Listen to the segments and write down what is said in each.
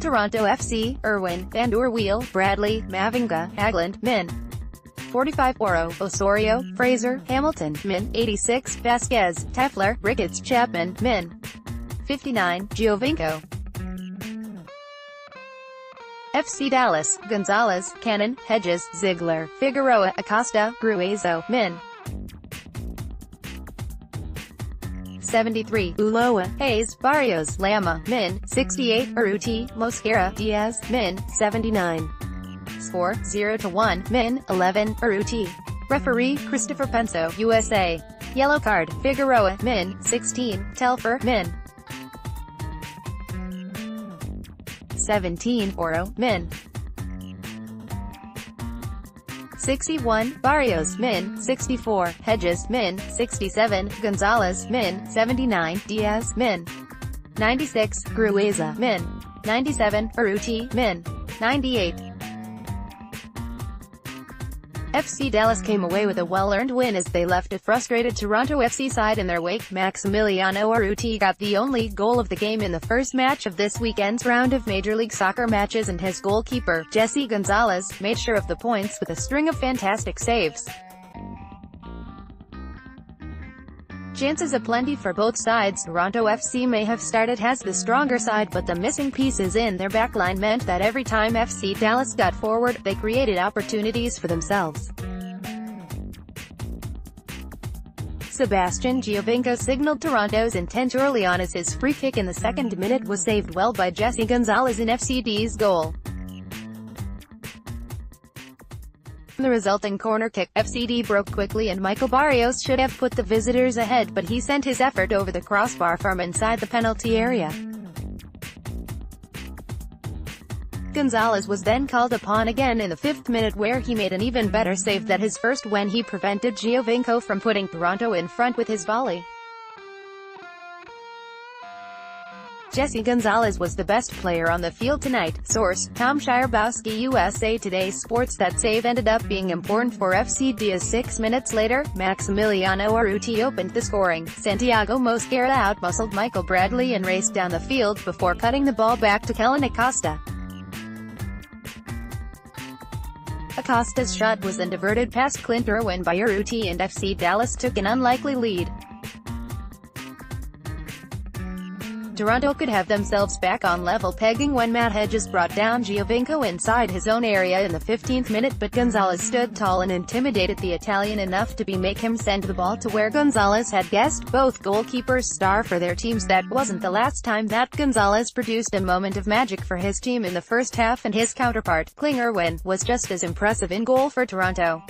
Toronto FC, Irwin, Van der Wiel, Bradley, Mavinga, Hagglund, Min. 45 Auro, Osorio, Fraser, Hamilton, Min. 86 Vázquez, Tefler, Ricketts, Chapman, Min. 59 Giovinco. FC Dallas, Gonzalez, Cannon, Hedges, Ziegler, Figueroa, Acosta, Gruezo, Min. 73 Ulloa, Hayes, Barrios, Lamah, Min. 68 Urruti, Mosquera, Diaz, Min. 79. Score 0-1, Min. 11 Urruti. Referee Christopher Penso, USA. Yellow card Figueroa, Min. 16 Telfer, Min. 17 Auro, Min. 61 Barrios, Min. 64 Hedges, Min. 67 Gonzalez, Min. 79 Diaz, Min. 96 Gruezo, Min. 97 Urruti, Min. 98. FC Dallas came away with a well-earned win as they left a frustrated Toronto FC side in their wake. Maximiliano Urruti got the only goal of the game in the first match of this weekend's round of Major League Soccer matches, and his goalkeeper, Jesse Gonzalez, made sure of the points with a string of fantastic saves. Chances aplenty for both sides. Toronto FC may have started as the stronger side, but the missing pieces in their backline meant that every time FC Dallas got forward, they created opportunities for themselves. Sebastian Giovinco signaled Toronto's intent early on as his free kick in the second minute was saved well by Jesse Gonzalez in FCD's goal. The resulting corner kick, FCD broke quickly and Michael Barrios should have put the visitors ahead, but he sent his effort over the crossbar from inside the penalty area. Gonzalez was then called upon again in the 5th minute, where he made an even better save than his first when he prevented Giovinco from putting Toronto in front with his volley. Jesse Gonzalez was the best player on the field tonight. Source: Tom Shirebowski, USA Today Sports. That save ended up being important for FC Diaz. 6 minutes later, Maximiliano Urruti opened the scoring. Santiago Mosquera outmuscled Michael Bradley and raced down the field before cutting the ball back to Kellen Acosta. Acosta's shot was then diverted past Clint Irwin by Urruti, and FC Dallas took an unlikely lead. Toronto could have themselves back on level pegging when Matt Hedges brought down Giovinco inside his own area in the 15th minute, but Gonzalez stood tall and intimidated the Italian enough to make him send the ball to where Gonzalez had guessed. Both goalkeepers star for their teams. That wasn't the last time that Gonzalez produced a moment of magic for his team in the first half, and his counterpart, Irwin, was just as impressive in goal for Toronto.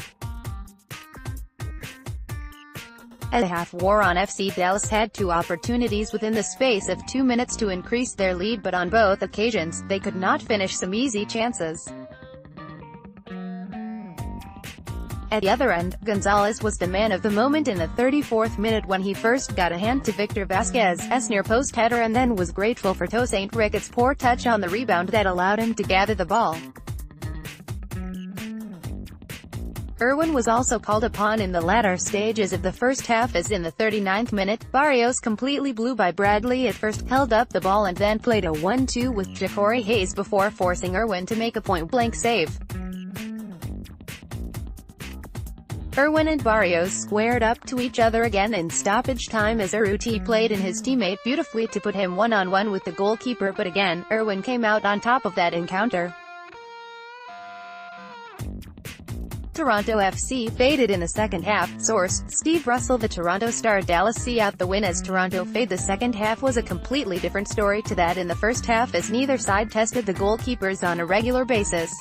As the half wore on, FC Dallas had 2 opportunities within the space of 2 minutes to increase their lead, but on both occasions, they could not finish some easy chances. At the other end, Gonzalez was the man of the moment in the 34th minute when he first got a hand to Victor Vázquez's near post header, and then was grateful for Tosaint Ricketts' poor touch on the rebound that allowed him to gather the ball. Irwin was also called upon in the latter stages of the first half, as in the 39th minute, Barrios completely blew by Bradley at first, held up the ball and then played a 1-2 with Jacori Hayes before forcing Irwin to make a point-blank save. Irwin and Barrios squared up to each other again in stoppage time as Urruti played in his teammate beautifully to put him one-on-one with the goalkeeper, but again, Irwin came out on top of that encounter. Toronto FC faded in the second half. Source: Steve Russell. The Toronto Star. Dallas see out the win as Toronto fade. The second half was a completely different story to that in the first half, as neither side tested the goalkeepers on a regular basis.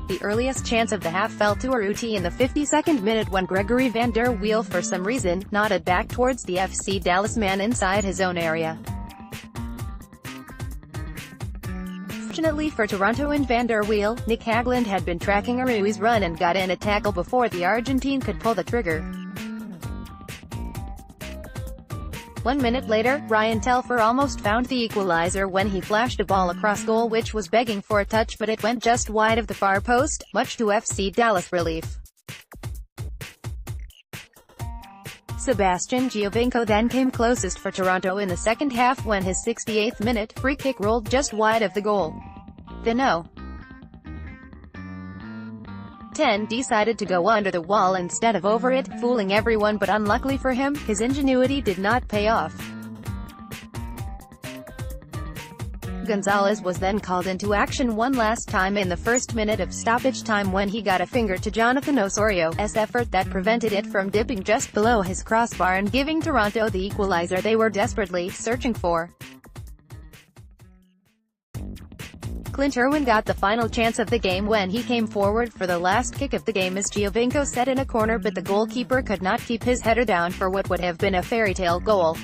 The earliest chance of the half fell to Urruti in the 52nd minute when Gregory van der Wiel, for some reason, nodded back towards the FC Dallas man inside his own area. Fortunately for Toronto and Van der Wiel, Nick Hagglund had been tracking Urruti's run and got in a tackle before the Argentine could pull the trigger. 1 minute later, Ryan Telfer almost found the equalizer when he flashed a ball across goal which was begging for a touch, but it went just wide of the far post, much to FC Dallas relief. Sebastian Giovinco then came closest for Toronto in the second half when his 68th minute free kick rolled just wide of the goal. The No. 10 decided to go under the wall instead of over it, fooling everyone, but unluckily for him, his ingenuity did not pay off. Gonzalez was then called into action one last time in the first minute of stoppage time when he got a finger to Jonathan Osorio's effort that prevented it from dipping just below his crossbar and giving Toronto the equalizer they were desperately searching for. Irwin got the final chance of the game when he came forward for the last kick of the game as Giovinco set in a corner, but the goalkeeper could not keep his header down for what would have been a fairy tale goal.